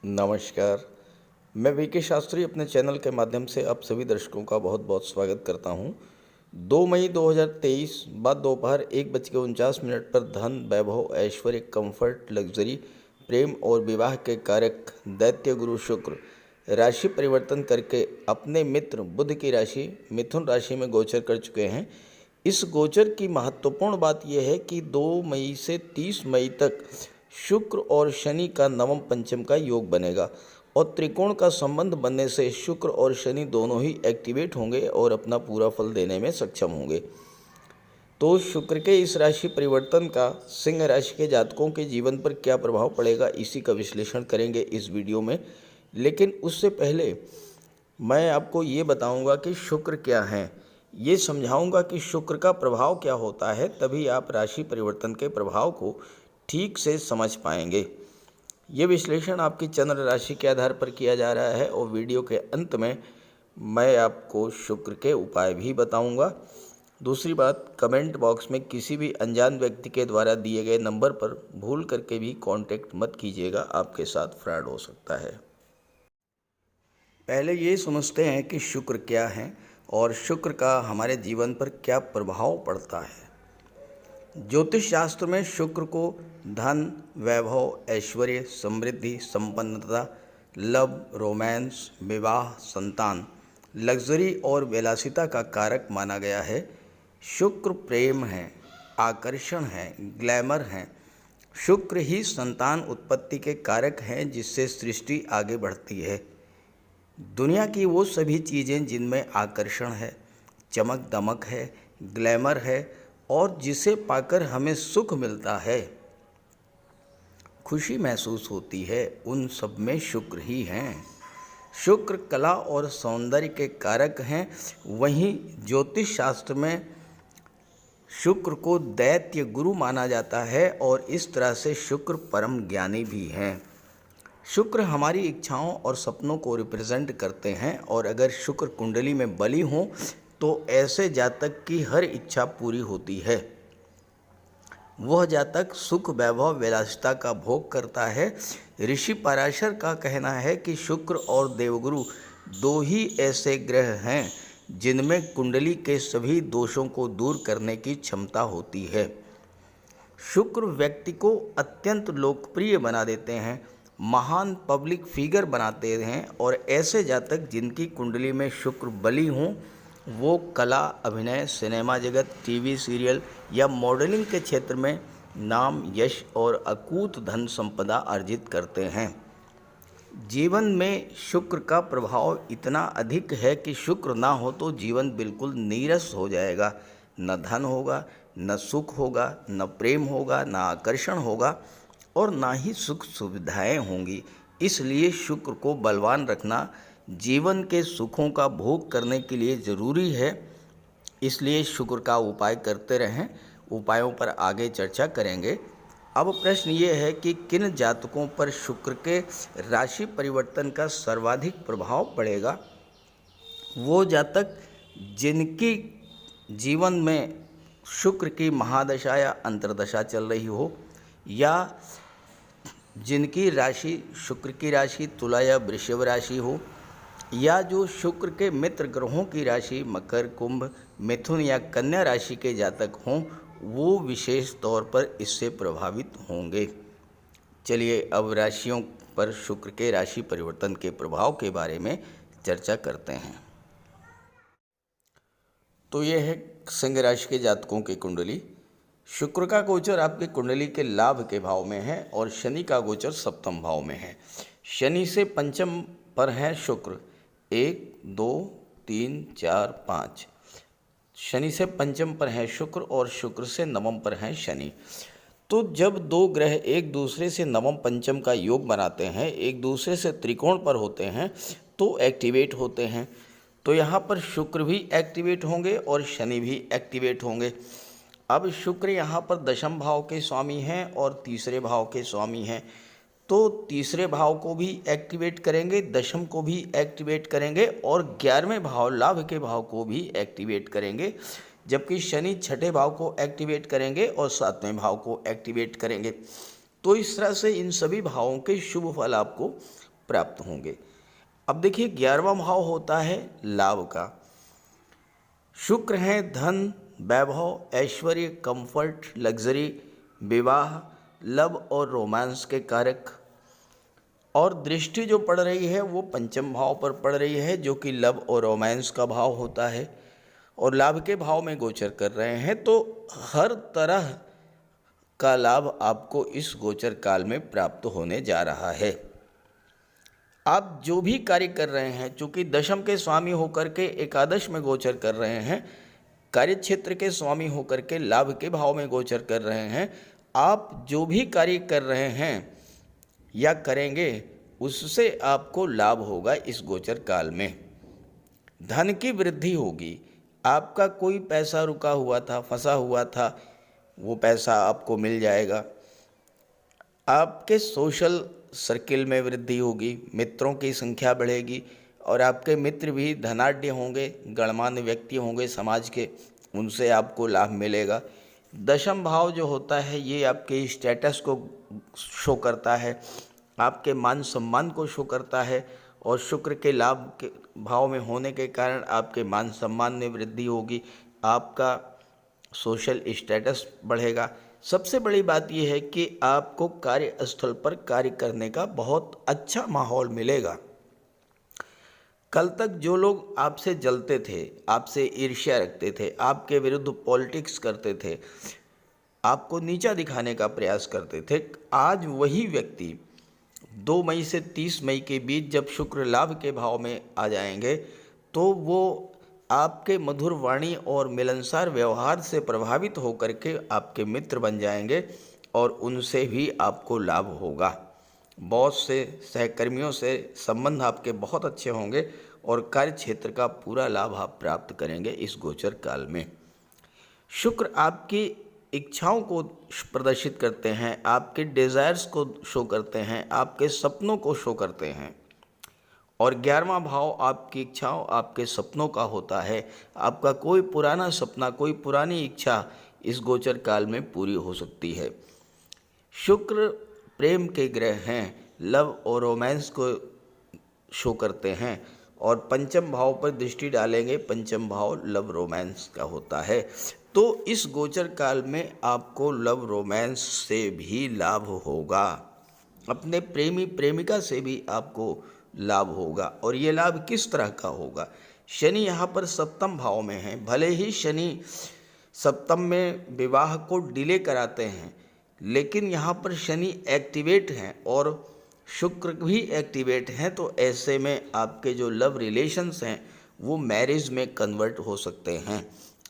नमस्कार। मैं वीके शास्त्री अपने चैनल के माध्यम से आप सभी दर्शकों का बहुत बहुत स्वागत करता हूं। 2 मई 2023 बाद दोपहर 1:49 पर धन, वैभव, ऐश्वर्य, कंफर्ट, लग्जरी, प्रेम और विवाह के कारक दैत्य गुरु शुक्र राशि परिवर्तन करके अपने मित्र बुध की राशि मिथुन राशि में गोचर कर चुके हैं। इस गोचर की महत्वपूर्ण बात यह है कि 2 मई से 30 मई तक शुक्र और शनि का नवम पंचम का योग बनेगा और त्रिकोण का संबंध बनने से शुक्र और शनि दोनों ही एक्टिवेट होंगे और अपना पूरा फल देने में सक्षम होंगे। तो शुक्र के इस राशि परिवर्तन का सिंह राशि के जातकों के जीवन पर क्या प्रभाव पड़ेगा, इसी का विश्लेषण करेंगे इस वीडियो में। लेकिन उससे पहले मैं आपको ये बताऊंगा कि शुक्र क्या है, ये समझाऊंगा कि शुक्र का प्रभाव क्या होता है, तभी आप राशि परिवर्तन के प्रभाव को ठीक से समझ पाएंगे। ये विश्लेषण आपकी चंद्र राशि के आधार पर किया जा रहा है और वीडियो के अंत में मैं आपको शुक्र के उपाय भी बताऊंगा। दूसरी बात, कमेंट बॉक्स में किसी भी अनजान व्यक्ति के द्वारा दिए गए नंबर पर भूल करके भी कांटेक्ट मत कीजिएगा, आपके साथ फ्रॉड हो सकता है। पहले ये समझते हैं कि शुक्र क्या है और शुक्र का हमारे जीवन पर क्या प्रभाव पड़ता है। ज्योतिष शास्त्र में शुक्र को धन, वैभव, ऐश्वर्य, समृद्धि, संपन्नता, लव, रोमांस, विवाह, संतान, लग्जरी और विलासिता का कारक माना गया है। शुक्र प्रेम है, आकर्षण है, ग्लैमर है। शुक्र ही संतान उत्पत्ति के कारक हैं जिससे सृष्टि आगे बढ़ती है। दुनिया की वो सभी चीज़ें जिनमें आकर्षण है, चमक दमक है, ग्लैमर है और जिसे पाकर हमें सुख मिलता है, खुशी महसूस होती है, उन सब में शुक्र ही हैं। शुक्र कला और सौंदर्य के कारक हैं। वहीं ज्योतिष शास्त्र में शुक्र को दैत्य गुरु माना जाता है और इस तरह से शुक्र परम ज्ञानी भी हैं। शुक्र हमारी इच्छाओं और सपनों को रिप्रेजेंट करते हैं और अगर शुक्र कुंडली में बली हो तो ऐसे जातक की हर इच्छा पूरी होती है। वह जातक सुख, वैभव, विलासिता का भोग करता है। ऋषि पराशर का कहना है कि शुक्र और देवगुरु दो ही ऐसे ग्रह हैं जिनमें कुंडली के सभी दोषों को दूर करने की क्षमता होती है। शुक्र व्यक्ति को अत्यंत लोकप्रिय बना देते हैं, महान पब्लिक फिगर बनाते हैं और ऐसे जातक जिनकी कुंडली में शुक्र बली हों वो कला, अभिनय, सिनेमा जगत, टीवी सीरियल या मॉडलिंग के क्षेत्र में नाम, यश और अकूत धन संपदा अर्जित करते हैं। जीवन में शुक्र का प्रभाव इतना अधिक है कि शुक्र ना हो तो जीवन बिल्कुल नीरस हो जाएगा। न धन होगा, न सुख होगा, न प्रेम होगा, न आकर्षण होगा और ना ही सुख सुविधाएं होंगी। इसलिए शुक्र को बलवान रखना जीवन के सुखों का भोग करने के लिए ज़रूरी है। इसलिए शुक्र का उपाय करते रहें। उपायों पर आगे चर्चा करेंगे। अब प्रश्न ये है कि किन जातकों पर शुक्र के राशि परिवर्तन का सर्वाधिक प्रभाव पड़ेगा। वो जातक जिनकी जीवन में शुक्र की महादशा या अंतर्दशा चल रही हो या जिनकी राशि शुक्र की राशि तुला या वृषभ राशि हो या जो शुक्र के मित्र ग्रहों की राशि मकर, कुंभ, मिथुन या कन्या राशि के जातक हों, वो विशेष तौर पर इससे प्रभावित होंगे। चलिए अब राशियों पर शुक्र के राशि परिवर्तन के प्रभाव के बारे में चर्चा करते हैं। तो ये है सिंह राशि के जातकों की कुंडली। शुक्र का गोचर आपकी कुंडली के लाभ के भाव में है और शनि का गोचर सप्तम भाव में है। शनि से पंचम पर है शुक्र, 1, 2, 3, 4, 5। शनि से पंचम पर है शुक्र और शुक्र से नवम पर है शनि। तो जब दो ग्रह एक दूसरे से नवम पंचम का योग बनाते हैं, एक दूसरे से त्रिकोण पर होते हैं तो एक्टिवेट होते हैं। तो यहाँ पर शुक्र भी एक्टिवेट होंगे और शनि भी एक्टिवेट होंगे। अब शुक्र यहाँ पर दशम भाव के स्वामी हैं और तीसरे भाव के स्वामी हैं, तो तीसरे भाव को भी एक्टिवेट करेंगे, दशम को भी एक्टिवेट करेंगे और 11वें भाव लाभ के भाव को भी एक्टिवेट करेंगे, जबकि शनि छठे भाव को एक्टिवेट करेंगे और 7वें भाव को एक्टिवेट करेंगे। तो इस तरह से इन सभी भावों के शुभ फल आपको प्राप्त होंगे। अब देखिए 11वां भाव होता है लाभ का। शुक्र है धन, वैभव, ऐश्वर्य, कंफर्ट, लग्जरी, विवाह, लव और रोमांस के कारक। और दृष्टि जो पड़ रही है वो पंचम भाव पर पड़ रही है, जो कि लव और रोमांस का भाव होता है, और लाभ के भाव में गोचर कर रहे हैं। तो हर तरह का लाभ आपको इस गोचर काल में प्राप्त होने जा रहा है। आप जो भी कार्य कर रहे हैं, चूँकि दशम के स्वामी होकर के एकादश में गोचर कर रहे हैं, कार्य क्षेत्र के स्वामी होकर के लाभ के भाव में गोचर कर रहे हैं, आप जो भी कार्य कर रहे हैं या करेंगे उससे आपको लाभ होगा इस गोचर काल में। धन की वृद्धि होगी, आपका कोई पैसा रुका हुआ था, फंसा हुआ था, वो पैसा आपको मिल जाएगा। आपके सोशल सर्किल में वृद्धि होगी, मित्रों की संख्या बढ़ेगी और आपके मित्र भी धनाढ्य होंगे, गणमान्य व्यक्ति होंगे समाज के, उनसे आपको लाभ मिलेगा। दशम भाव जो होता है ये आपके स्टेटस को शो करता है, आपके मान सम्मान को शो करता है, और शुक्र के लाभ के भाव में होने के कारण आपके मान सम्मान में वृद्धि होगी, आपका सोशल स्टेटस बढ़ेगा। सबसे बड़ी बात यह है कि आपको कार्यस्थल पर कार्य करने का बहुत अच्छा माहौल मिलेगा। कल तक जो लोग आपसे जलते थे, आपसे ईर्ष्या रखते थे, आपके विरुद्ध पॉलिटिक्स करते थे, आपको नीचा दिखाने का प्रयास करते थे, आज वही व्यक्ति 2 मई से 30 मई के बीच जब शुक्र लाभ के भाव में आ जाएंगे तो वो आपके मधुर वाणी और मिलनसार व्यवहार से प्रभावित होकर के आपके मित्र बन जाएंगे और उनसे भी आपको लाभ होगा। बॉस से, सहकर्मियों से संबंध आपके बहुत अच्छे होंगे और कार्य क्षेत्र का पूरा लाभ आप प्राप्त करेंगे इस गोचर काल में। शुक्र आपकी इच्छाओं को प्रदर्शित करते हैं, आपके डिज़ायर्स को शो करते हैं, आपके सपनों को शो करते हैं। और 11वां भाव आपकी इच्छाओं, आपके सपनों का होता है। आपका कोई पुराना सपना, कोई पुरानी इच्छा इस गोचर काल में पूरी हो सकती है। शुक्र प्रेम के ग्रह हैं, लव और रोमांस को शो करते हैं और पंचम भाव पर दृष्टि डालेंगे, पंचम भाव लव रोमांस का होता है। तो इस गोचर काल में आपको लव रोमांस से भी लाभ होगा, अपने प्रेमी प्रेमिका से भी आपको लाभ होगा। और ये लाभ किस तरह का होगा? शनि यहाँ पर सप्तम भाव में है। भले ही शनि सप्तम में विवाह को डिले कराते हैं, लेकिन यहाँ पर शनि एक्टिवेट हैं और शुक्र भी एक्टिवेट हैं, तो ऐसे में आपके जो लव रिलेशंस हैं वो मैरिज में कन्वर्ट हो सकते हैं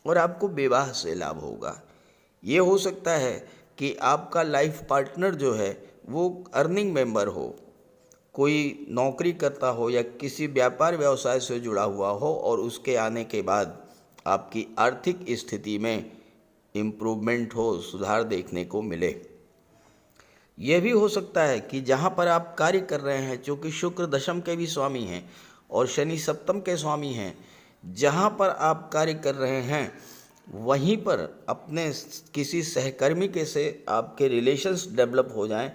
और आपको विवाह से लाभ होगा। ये हो सकता है कि आपका लाइफ पार्टनर जो है वो अर्निंग मेंबर हो, कोई नौकरी करता हो या किसी व्यापार व्यवसाय से जुड़ा हुआ हो और उसके आने के बाद आपकी आर्थिक स्थिति में इम्प्रूवमेंट हो, सुधार देखने को मिले। यह भी हो सकता है कि जहाँ पर आप कार्य कर रहे हैं, चूँकि शुक्र दशम के भी स्वामी हैं और शनि सप्तम के स्वामी हैं, जहाँ पर आप कार्य कर रहे हैं वहीं पर अपने किसी सहकर्मी के से आपके रिलेशंस डेवलप हो जाएं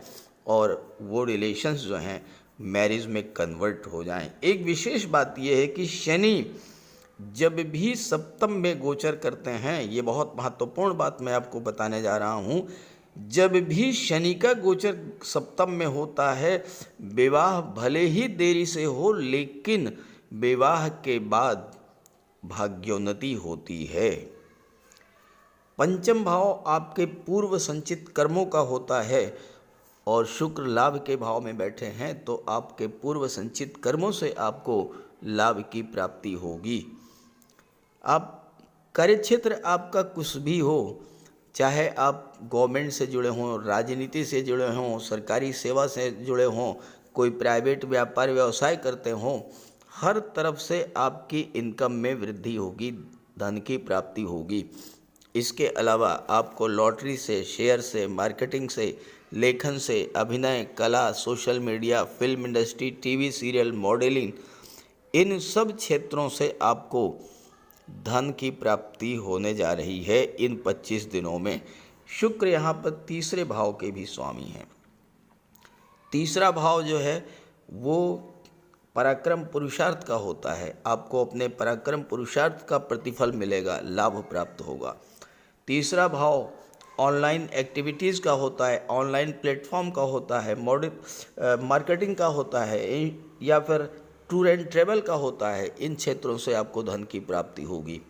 और वो रिलेशंस जो हैं मैरिज में कन्वर्ट हो जाएं। एक विशेष बात यह है कि शनि जब भी सप्तम में गोचर करते हैं, ये बहुत महत्वपूर्ण बात मैं आपको बताने जा रहा हूँ, जब भी शनि का गोचर सप्तम में होता है, विवाह भले ही देरी से हो लेकिन विवाह के बाद भाग्योन्नति होती है। पंचम भाव आपके पूर्व संचित कर्मों का होता है और शुक्र लाभ के भाव में बैठे हैं, तो आपके पूर्व संचित कर्मों से आपको लाभ की प्राप्ति होगी। आप कार्यक्षेत्र आपका कुछ भी हो, चाहे आप गवर्नमेंट से जुड़े हों, राजनीति से जुड़े हों, सरकारी सेवा से जुड़े हों, कोई प्राइवेट व्यापार व्यवसाय करते हों, हर तरफ से आपकी इनकम में वृद्धि होगी, धन की प्राप्ति होगी। इसके अलावा आपको लॉटरी से, शेयर से, मार्केटिंग से, लेखन से, अभिनय, कला, social media, film industry, TV serial, modelling, इन सब क्षेत्रों से आपको धन की प्राप्ति होने जा रही है इन 25 दिनों में। शुक्र यहाँ पर तीसरे भाव के भी स्वामी हैं। तीसरा भाव जो है वो पराक्रम पुरुषार्थ का होता है। आपको अपने पराक्रम पुरुषार्थ का प्रतिफल मिलेगा, लाभ प्राप्त होगा। तीसरा भाव ऑनलाइन एक्टिविटीज़ का होता है, ऑनलाइन प्लेटफॉर्म का होता है, मार्केटिंग का होता है, या फिर टूर एंड ट्रेवल का होता है। इन क्षेत्रों से आपको धन की प्राप्ति होगी।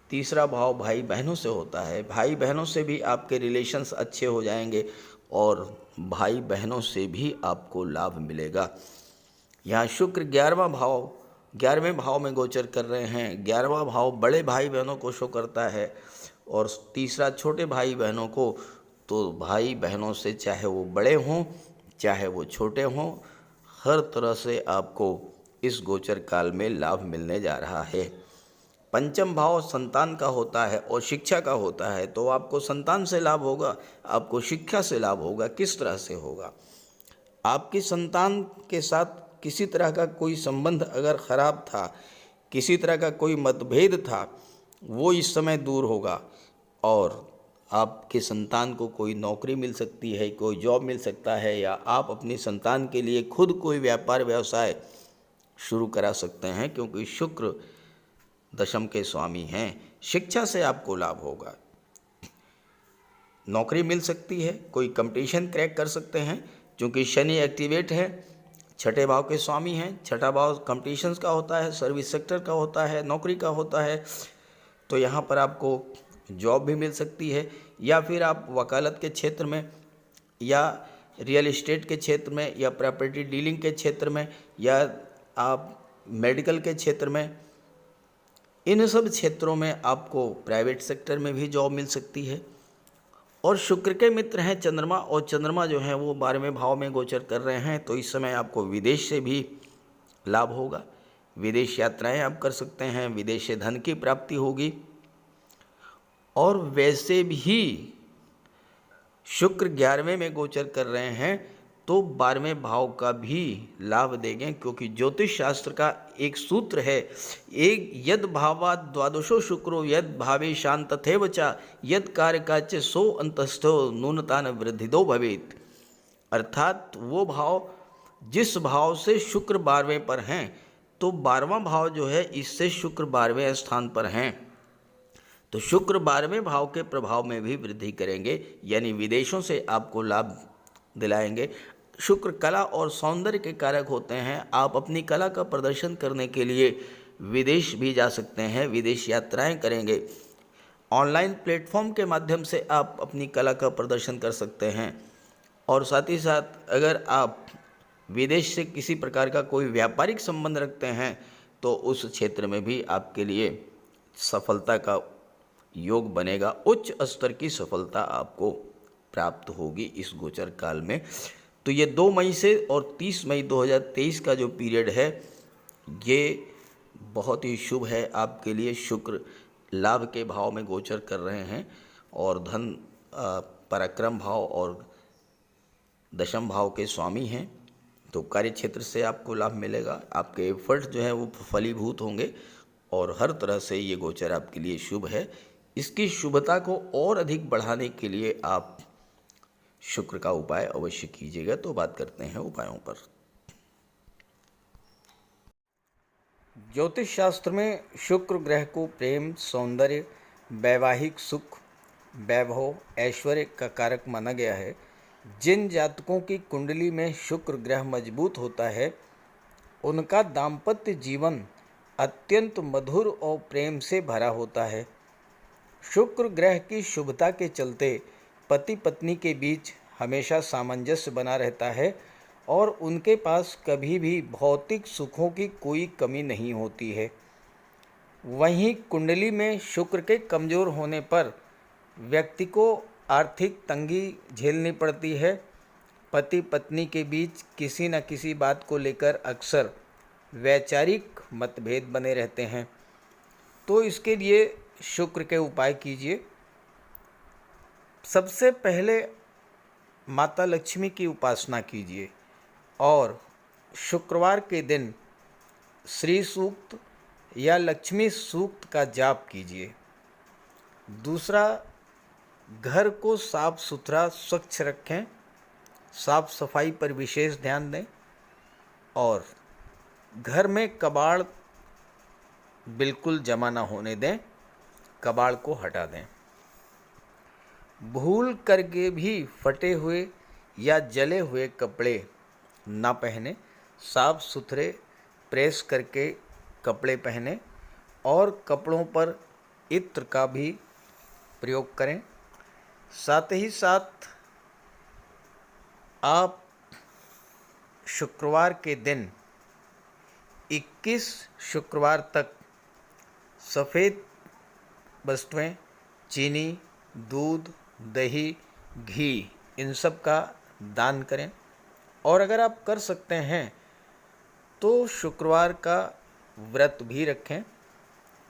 तीसरा भाव भाई बहनों से होता है। भाई बहनों से भी आपके रिलेशंस अच्छे हो जाएंगे और भाई बहनों से भी आपको लाभ मिलेगा। यहाँ शुक्र 11वें भाव में गोचर कर रहे हैं। 11वां भाव बड़े भाई बहनों को शो करता है और तीसरा छोटे भाई बहनों को। तो भाई बहनों से चाहे वो बड़े हों चाहे वो छोटे हों, हर तरह से आपको इस गोचर काल में लाभ मिलने जा रहा है। पंचम भाव संतान का होता है और शिक्षा का होता है। तो आपको संतान से लाभ होगा, आपको शिक्षा से लाभ होगा। किस तरह से होगा? आपकी संतान के साथ किसी तरह का कोई संबंध अगर खराब था, किसी तरह का कोई मतभेद था, वो इस समय दूर होगा और आपके संतान को कोई नौकरी मिल सकती है, कोई जॉब मिल सकता है, या आप अपनी संतान के लिए खुद कोई व्यापार व्यवसाय शुरू करा सकते हैं, क्योंकि शुक्र दशम के स्वामी हैं। शिक्षा से आपको लाभ होगा, नौकरी मिल सकती है, कोई कंपटीशन क्रैक कर सकते हैं, क्योंकि शनि एक्टिवेट है, छठे भाव के स्वामी हैं। छठा भाव कंपटीशंस का होता है, सर्विस सेक्टर का होता है, नौकरी का होता है। तो यहाँ पर आपको जॉब भी मिल सकती है, या फिर आप वकालत के क्षेत्र में, या रियल एस्टेट के क्षेत्र में, या प्रॉपर्टी डीलिंग के क्षेत्र में, या आप मेडिकल के क्षेत्र में, इन सब क्षेत्रों में आपको प्राइवेट सेक्टर में भी जॉब मिल सकती है। और शुक्र के मित्र हैं चंद्रमा, और चंद्रमा जो है वो 12वें भाव में गोचर कर रहे हैं। तो इस समय आपको विदेश से भी लाभ होगा, विदेश यात्राएं आप कर सकते हैं, विदेश से धन की प्राप्ति होगी। और वैसे भी शुक्र 11वें में गोचर कर रहे हैं तो 12वें भाव का भी लाभ देंगे, क्योंकि ज्योतिष शास्त्र का एक सूत्र है, एक यद भावाद द्वादशो शुक्रो यद भावे शांत तथैव च यद कारकाच सो अंतस्थो नूनतान वृद्धिदो भवेत। अर्थात वो भाव जिस भाव से शुक्र 12वें पर हैं, तो 12वां भाव जो है इससे शुक्र 12वें स्थान पर हैं, तो शुक्र 12वें भाव के प्रभाव में भी वृद्धि करेंगे, यानी विदेशों से आपको लाभ दिलाएंगे। शुक्र कला और सौंदर्य के कारक होते हैं। आप अपनी कला का प्रदर्शन करने के लिए विदेश भी जा सकते हैं, विदेश यात्राएं करेंगे। ऑनलाइन प्लेटफॉर्म के माध्यम से आप अपनी कला का प्रदर्शन कर सकते हैं। और साथ ही साथ अगर आप विदेश से किसी प्रकार का कोई व्यापारिक संबंध रखते हैं तो उस क्षेत्र में भी आपके लिए सफलता का योग बनेगा, उच्च स्तर की सफलता आपको प्राप्त होगी इस गोचर काल में। तो ये 2 मई से और 30 मई 2023 का जो पीरियड है ये बहुत ही शुभ है आपके लिए। शुक्र लाभ के भाव में गोचर कर रहे हैं और धन पराक्रम भाव और दशम भाव के स्वामी हैं। तो कार्य क्षेत्र से आपको लाभ मिलेगा, आपके एफर्ट्स जो हैं वो फलीभूत होंगे और हर तरह से ये गोचर आपके लिए शुभ है। इसकी शुभता को और अधिक बढ़ाने के लिए आप शुक्र का उपाय अवश्य कीजिएगा। तो बात करते हैं उपायों पर। ज्योतिष शास्त्र में शुक्र ग्रह को प्रेम, सौंदर्य, वैवाहिक सुख, वैभव, ऐश्वर्य का कारक माना गया है। जिन जातकों की कुंडली में शुक्र ग्रह मजबूत होता है उनका दाम्पत्य जीवन अत्यंत मधुर और प्रेम से भरा होता है। शुक्र ग्रह की शुभता के चलते पति पत्नी के बीच हमेशा सामंजस्य बना रहता है और उनके पास कभी भी भौतिक सुखों की कोई कमी नहीं होती है। वहीं कुंडली में शुक्र के कमज़ोर होने पर व्यक्ति को आर्थिक तंगी झेलनी पड़ती है। पति पत्नी के बीच किसी न किसी बात को लेकर अक्सर वैचारिक मतभेद बने रहते हैं। तो इसके लिए शुक्र के उपाय कीजिए। सबसे पहले माता लक्ष्मी की उपासना कीजिए और शुक्रवार के दिन श्री सूक्त या लक्ष्मी सूक्त का जाप कीजिए। दूसरा, घर को साफ सुथरा स्वच्छ रखें, साफ सफाई पर विशेष ध्यान दें और घर में कबाड़ बिल्कुल जमा ना होने दें, कबाड़ को हटा दें। भूल करके भी फटे हुए या जले हुए कपड़े ना पहने, साफ सुथरे प्रेस करके कपड़े पहने और कपड़ों पर इत्र का भी प्रयोग करें। साथ ही साथ आप शुक्रवार के दिन 21 शुक्रवार तक सफ़ेद वस्तुएं, चीनी, दूध, दही, घी, इन सब का दान करें। और अगर आप कर सकते हैं तो शुक्रवार का व्रत भी रखें।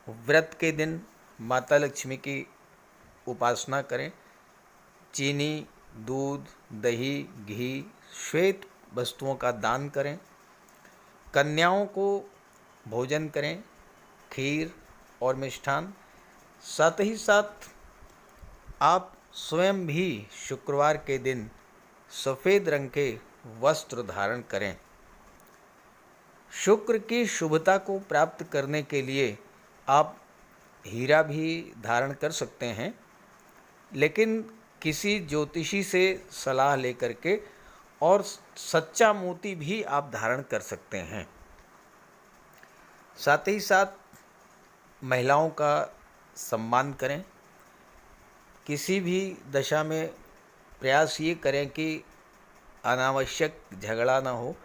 व्रत के दिन माता लक्ष्मी की उपासना करें। चीनी, दूध, दही, घी, श्वेत वस्तुओं का दान करें। कन्याओं को भोजन करें, खीर और मिष्ठान। साथ ही साथ आप स्वयं भी शुक्रवार के दिन सफ़ेद रंग के वस्त्र धारण करें। शुक्र की शुभता को प्राप्त करने के लिए आप हीरा भी धारण कर सकते हैं, लेकिन किसी ज्योतिषी से सलाह लेकर के, और सच्चा मोती भी आप धारण कर सकते हैं। साथ ही साथ महिलाओं का सम्मान करें। किसी भी दशा में प्रयास ये करें कि अनावश्यक झगड़ा ना हो,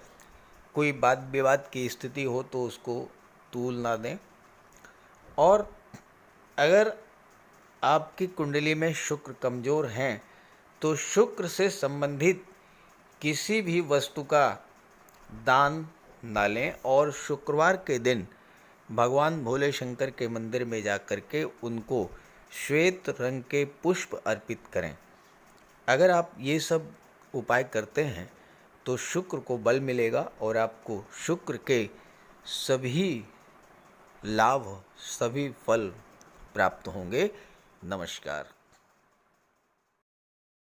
कोई वाद विवाद की स्थिति हो तो उसको तूल ना दें। और अगर आपकी कुंडली में शुक्र कमज़ोर हैं तो शुक्र से संबंधित किसी भी वस्तु का दान ना लें और शुक्रवार के दिन भगवान भोले शंकर के मंदिर में जा कर के उनको श्वेत रंग के पुष्प अर्पित करें। अगर आप ये सब उपाय करते हैं तो शुक्र को बल मिलेगा और आपको शुक्र के सभी लाभ, सभी फल प्राप्त होंगे। नमस्कार।